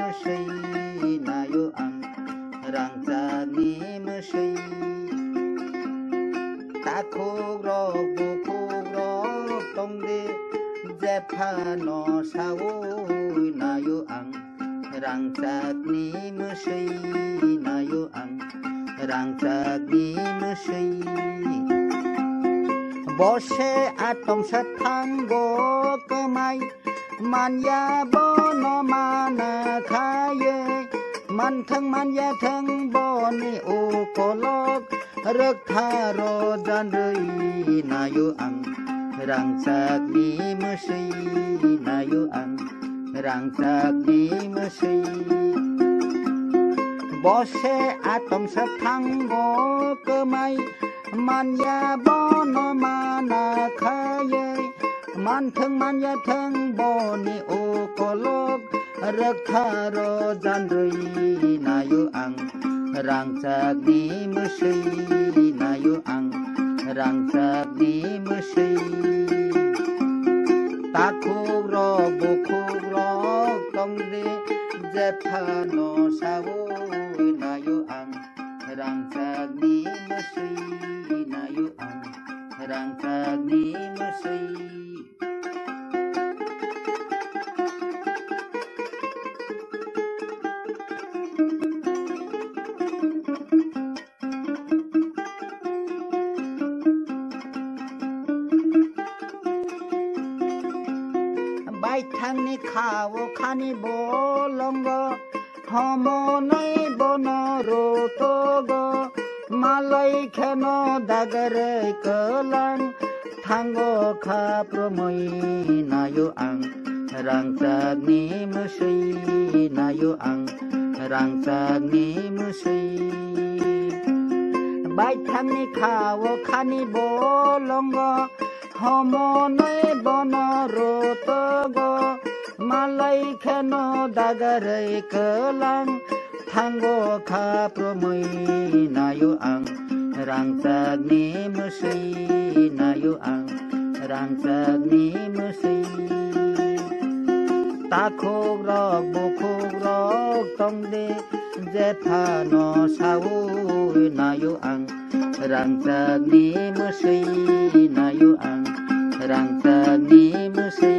mesti nayo ang rangtani mesti ta khô rok bu khô rok tong de jepano sawo nayo ang rangtani mesti nayo ang rangtani mesti bose atom satanggo kemai manya bono mana khaye man thang manya thang boni o kolok rek tharo jan rei nayo ang rangsak ni mesti nayo ang rangsak ni mesti bose atom satanggo kemai manya bono mana khaye man thang manya thang boni o kolok rek tharo jan rei nayo ang rangsak ni mesti nayo ang rangsak ni mesti ta khô rok bu khô rok tong de jepano sawo nayo ang rangsak ni mesti nayo ang rangsak ni mesti bai thang ni khawo khani bolongo homo nai bono rotogo malai kheno dagare kelang thango kha promoi nayo ang rangsak ni mesti nayo ang rangsak ni mesti bai thang ni khawo khani bolongo homo nai bono rotogo malai kheno dagare kelang thango kha promoi nayo ang rangsak ni mesti nayo ang rangsak ni mesti ta khô rok bu khô rok tong de jepano sawo nayo ang rangsak ni mesti nayo ang rangsak ni mesti